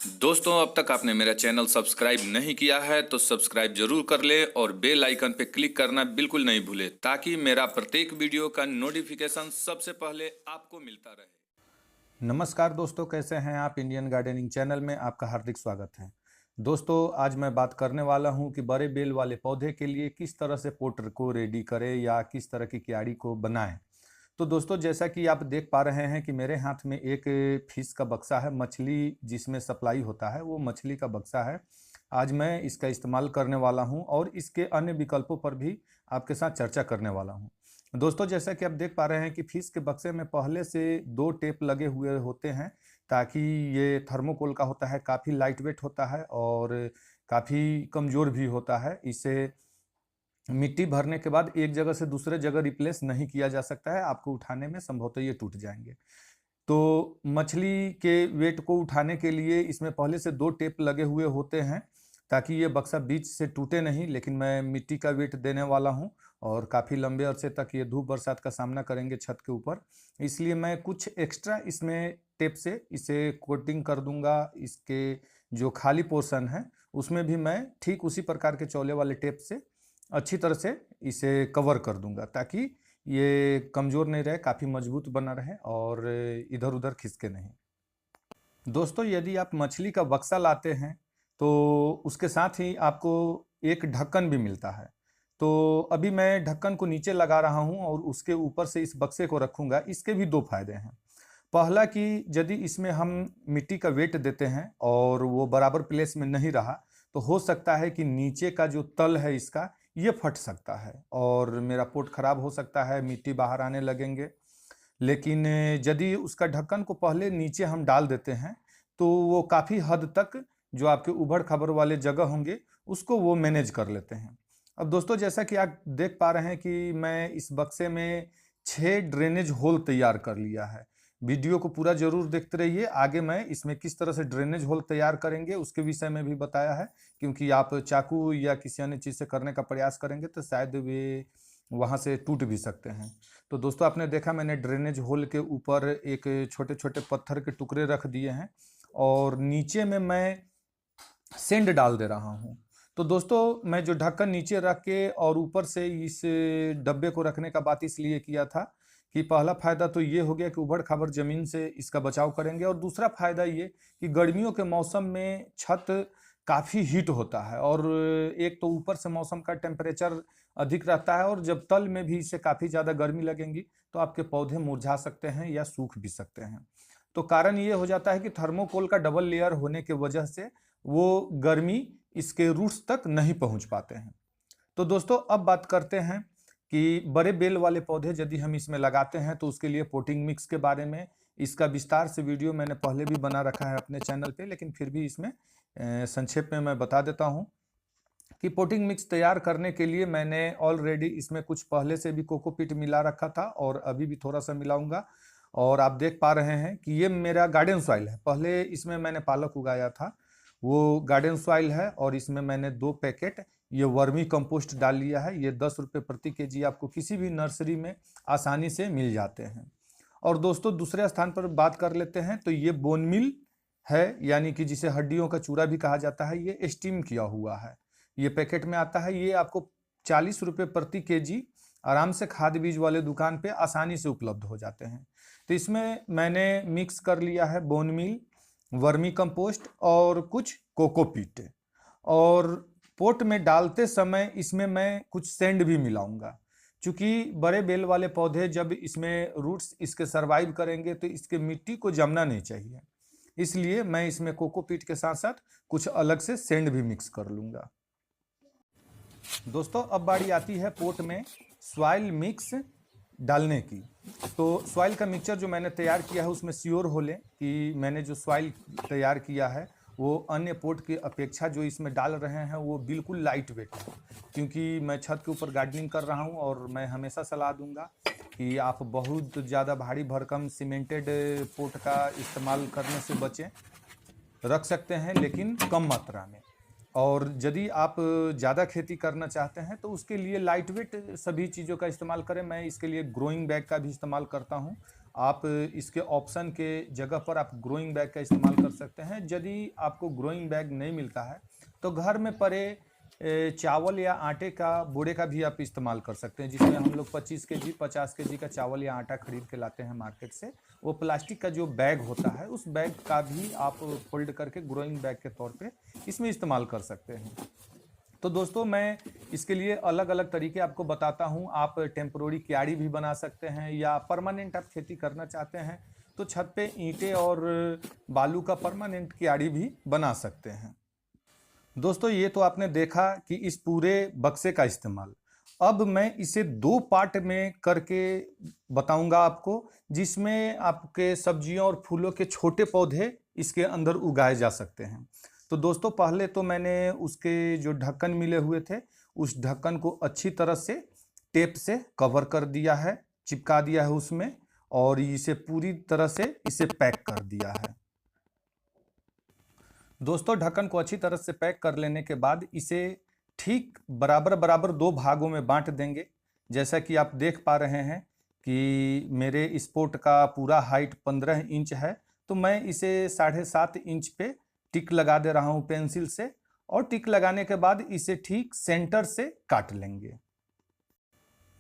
दोस्तों, अब तक आपने मेरा चैनल सब्सक्राइब नहीं किया है तो सब्सक्राइब जरूर कर ले और बेल आइकन पे क्लिक करना बिल्कुल नहीं भूले ताकि मेरा प्रत्येक वीडियो का नोटिफिकेशन सबसे पहले आपको मिलता रहे। नमस्कार दोस्तों, कैसे हैं आप। इंडियन गार्डनिंग चैनल में आपका हार्दिक स्वागत है। दोस्तों, आज मैं बात करने वाला हूं कि बड़े बेल वाले पौधे के लिए किस तरह से पोटर को रेडी करें या किस तरह की क्यारी को बनाएं। तो दोस्तों, जैसा कि आप देख पा रहे हैं कि मेरे हाथ में एक फिश का बक्सा है, मछली जिसमें सप्लाई होता है वो मछली का बक्सा है। आज मैं इसका इस्तेमाल करने वाला हूं और इसके अन्य विकल्पों पर भी आपके साथ चर्चा करने वाला हूं। दोस्तों, जैसा कि आप देख पा रहे हैं कि फिश के बक्से में पहले से 2 टेप लगे हुए होते हैं ताकि ये थर्मोकोल का होता है, काफ़ी लाइट वेट होता है और काफ़ी कमज़ोर भी होता है। इसे मिट्टी भरने के बाद एक जगह से दूसरे जगह रिप्लेस नहीं किया जा सकता है, आपको उठाने में संभवतः ये टूट जाएंगे। तो मछली के वेट को उठाने के लिए इसमें पहले से 2 टेप लगे हुए होते हैं ताकि ये बक्सा बीच से टूटे नहीं। लेकिन मैं मिट्टी का वेट देने वाला हूं और काफ़ी लंबे अरसे तक ये धूप बरसात का सामना करेंगे छत के ऊपर, इसलिए मैं कुछ एक्स्ट्रा इसमें टेप से इसे कोटिंग कर दूंगा। इसके जो खाली पोर्शन है उसमें भी मैं ठीक उसी प्रकार के चौले वाले टेप से अच्छी तरह से इसे कवर कर दूंगा ताकि ये कमज़ोर नहीं रहे, काफ़ी मजबूत बना रहे और इधर उधर खिसके नहीं। दोस्तों, यदि आप मछली का बक्सा लाते हैं तो उसके साथ ही आपको एक ढक्कन भी मिलता है। तो अभी मैं ढक्कन को नीचे लगा रहा हूं और उसके ऊपर से इस बक्से को रखूंगा। इसके भी 2 फायदे हैं। पहला कि यदि इसमें हम मिट्टी का वेट देते हैं और वो बराबर प्लेस में नहीं रहा तो हो सकता है कि नीचे का जो तल है इसका ये फट सकता है और मेरा पोट खराब हो सकता है, मिट्टी बाहर आने लगेंगे। लेकिन यदि उसका ढक्कन को पहले नीचे हम डाल देते हैं तो वो काफ़ी हद तक जो आपके उबड़ खाबड़ वाले जगह होंगे उसको वो मैनेज कर लेते हैं। अब दोस्तों, जैसा कि आप देख पा रहे हैं कि मैं इस बक्से में 6 ड्रेनेज होल तैयार कर लिया है। वीडियो को पूरा जरूर देखते रहिए, आगे मैं इसमें किस तरह से ड्रेनेज होल तैयार करेंगे उसके विषय में भी बताया है, क्योंकि आप चाकू या किसी अन्य चीज़ से करने का प्रयास करेंगे तो शायद वे वहाँ से टूट भी सकते हैं। तो दोस्तों, आपने देखा मैंने ड्रेनेज होल के ऊपर एक छोटे छोटे पत्थर के टुकड़े रख दिए हैं और नीचे में मैं सेंड डाल दे रहा हूँ। तो दोस्तों, मैं जो ढक्कन नीचे रख के और ऊपर से इस डब्बे को रखने का बात इसलिए किया था कि पहला फायदा तो ये हो गया कि उबड़ खाबड़ जमीन से इसका बचाव करेंगे और दूसरा फायदा ये कि गर्मियों के मौसम में छत काफ़ी हीट होता है और एक तो ऊपर से मौसम का टेम्परेचर अधिक रहता है और जब तल में भी इसे काफ़ी ज़्यादा गर्मी लगेंगी तो आपके पौधे मुरझा सकते हैं या सूख भी सकते हैं। तो कारण ये हो जाता है कि थर्मोकोल का डबल लेयर होने की वजह से वो गर्मी इसके रूट्स तक नहीं पहुंच पाते हैं। तो दोस्तों, अब बात करते हैं कि बड़े बेल वाले पौधे यदि हम इसमें लगाते हैं तो उसके लिए पोटिंग मिक्स के बारे में इसका विस्तार से वीडियो मैंने पहले भी बना रखा है अपने चैनल पे, लेकिन फिर भी इसमें संक्षेप में मैं बता देता हूं कि पोटिंग मिक्स तैयार करने के लिए मैंने ऑलरेडी इसमें कुछ पहले से भी कोकोपीट मिला रखा था और अभी भी थोड़ा सा मिलाऊंगा। और आप देख पा रहे हैं कि ये मेरा गार्डन सॉइल है, पहले इसमें मैंने पालक उगाया था, वो गार्डन सॉइल है और इसमें मैंने 2 पैकेट ये वर्मी कंपोस्ट डाल लिया है। ये 10 रुपये प्रति केजी आपको किसी भी नर्सरी में आसानी से मिल जाते हैं। और दोस्तों, दूसरे स्थान पर बात कर लेते हैं तो ये बोन मिल है, यानी कि जिसे हड्डियों का चूरा भी कहा जाता है, ये स्टीम किया हुआ है, ये पैकेट में आता है। ये आपको 40 रुपये प्रति केजी आराम से खाद बीज वाले दुकान पे आसानी से उपलब्ध हो जाते हैं। तो इसमें मैंने मिक्स कर लिया है बोन मील, वर्मी कंपोस्ट और कुछ कोकोपीट। और पोट में डालते समय इसमें मैं कुछ सैंड भी मिलाऊंगा, क्योंकि बड़े बेल वाले पौधे जब इसमें रूट्स इसके सरवाइव करेंगे तो इसके मिट्टी को जमना नहीं चाहिए, इसलिए मैं इसमें कोकोपीट के साथ साथ कुछ अलग से सैंड भी मिक्स कर लूंगा। दोस्तों, अब बारी आती है पोट में सॉइल मिक्स डालने की। तो सॉइल का मिक्सचर जो मैंने तैयार किया है उसमें श्योर हो लें कि मैंने जो सॉइल तैयार किया है वो अन्य पोट की अपेक्षा जो इसमें डाल रहे हैं वो बिल्कुल लाइट वेट है, क्योंकि मैं छत के ऊपर गार्डनिंग कर रहा हूं और मैं हमेशा सलाह दूंगा कि आप बहुत ज़्यादा भारी भरकम सीमेंटेड पोट का इस्तेमाल करने से बचें। रख सकते हैं लेकिन कम मात्रा में। और यदि आप ज़्यादा खेती करना चाहते हैं तो उसके लिए लाइट वेट सभी चीज़ों का इस्तेमाल करें। मैं इसके लिए ग्रोइंग बैग का भी इस्तेमाल करता हूं आप इसके ऑप्शन के जगह पर आप ग्रोइंग बैग का इस्तेमाल कर सकते हैं। यदि आपको ग्रोइंग बैग नहीं मिलता है तो घर में पड़े चावल या आटे का बोरे का भी आप इस्तेमाल कर सकते हैं, जिसमें हम लोग 25 केजी 50 केजी का चावल या आटा खरीद के लाते हैं मार्केट से। वो प्लास्टिक का जो बैग होता है उस बैग का भी आप फोल्ड करके ग्रोइंग बैग के तौर पे इसमें इस्तेमाल कर सकते हैं। तो दोस्तों मैं इसके लिए अलग अलग तरीके आपको बताता हूं। आप टेम्पोररी क्यारी भी बना सकते हैं, या परमानेंट आप खेती करना चाहते हैं तो छत पे ईंटें और बालू का परमानेंट क्यारी भी बना सकते हैं। दोस्तों ये तो आपने देखा कि इस पूरे बक्से का इस्तेमाल। अब मैं इसे 2 पार्ट में करके बताऊंगा आपको, जिसमें आपके सब्जियों और फूलों के छोटे पौधे इसके अंदर उगाए जा सकते हैं। तो दोस्तों पहले तो मैंने उसके जो ढक्कन मिले हुए थे उस ढक्कन को अच्छी तरह से टेप से कवर कर दिया है, चिपका दिया है उसमें, और इसे पूरी तरह से इसे पैक कर दिया है। दोस्तों ढक्कन को अच्छी तरह से पैक कर लेने के बाद इसे ठीक बराबर बराबर 2 भागों में बांट देंगे। जैसा कि आप देख पा रहे हैं कि मेरे इस पोट का पूरा हाइट 15 इंच है, तो मैं इसे 7.5 इंच पे टिक लगा दे रहा हूं पेंसिल से, और टिक लगाने के बाद इसे ठीक सेंटर से काट लेंगे।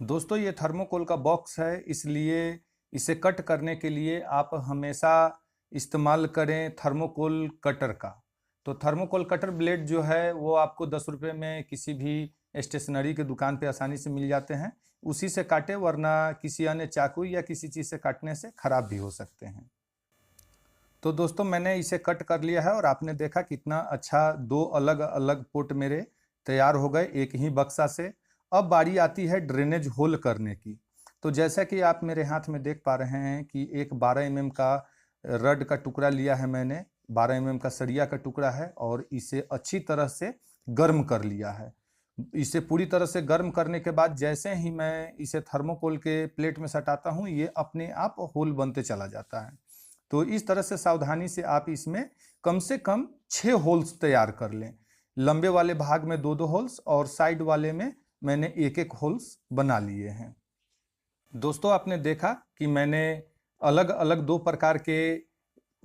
दोस्तों ये थर्मोकोल का बॉक्स है, इसलिए इसे कट करने के लिए आप हमेशा इस्तेमाल करें थर्मोकोल कटर का। तो थर्मोकोल कटर ब्लेड जो है वो आपको 10 रुपये में किसी भी स्टेशनरी की दुकान पे आसानी से मिल जाते हैं, उसी से काटे, वरना किसी अन्य चाकू या किसी चीज़ से काटने से खराब भी हो सकते हैं। तो दोस्तों मैंने इसे कट कर लिया है और आपने देखा कितना अच्छा 2 अलग अलग पोट मेरे तैयार हो गए एक ही बक्सा से। अब बारी आती है ड्रेनेज होल करने की। तो जैसा कि आप मेरे हाथ में देख पा रहे हैं कि एक 12 mm का रड का टुकड़ा लिया है मैंने, 12 mm का सरिया का टुकड़ा है, और इसे अच्छी तरह से गर्म कर लिया है। इसे पूरी तरह से गर्म करने के बाद जैसे ही मैं इसे थर्मोकोल के प्लेट में सटाता हूँ ये अपने आप होल बनते चला जाता है। तो इस तरह से सावधानी से आप इसमें कम से कम 6 होल्स तैयार कर लें। लंबे वाले भाग में 2-2 होल्स और साइड वाले में मैंने 1-1 होल्स बना लिए हैं। दोस्तों आपने देखा कि मैंने अलग अलग 2 प्रकार के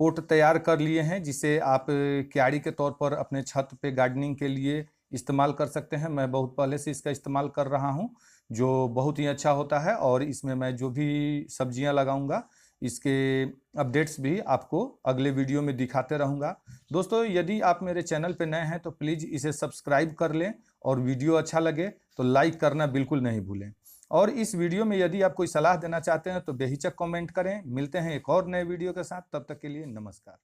पोट तैयार कर लिए हैं, जिसे आप क्यारी के तौर पर अपने छत पे गार्डनिंग के लिए इस्तेमाल कर सकते हैं। मैं बहुत पहले से इसका इस्तेमाल कर रहा हूं, जो बहुत ही अच्छा होता है, और इसमें मैं जो भी सब्जियां लगाऊंगा इसके अपडेट्स भी आपको अगले वीडियो में दिखाते रहूंगा। दोस्तों यदि आप मेरे चैनल पे नए हैं तो प्लीज़ इसे सब्सक्राइब कर लें, और वीडियो अच्छा लगे तो लाइक करना बिल्कुल नहीं भूलें। और इस वीडियो में यदि आप कोई सलाह देना चाहते हैं तो बेहिचक कमेंट करें। मिलते हैं एक और नए वीडियो के साथ, तब तक के लिए नमस्कार।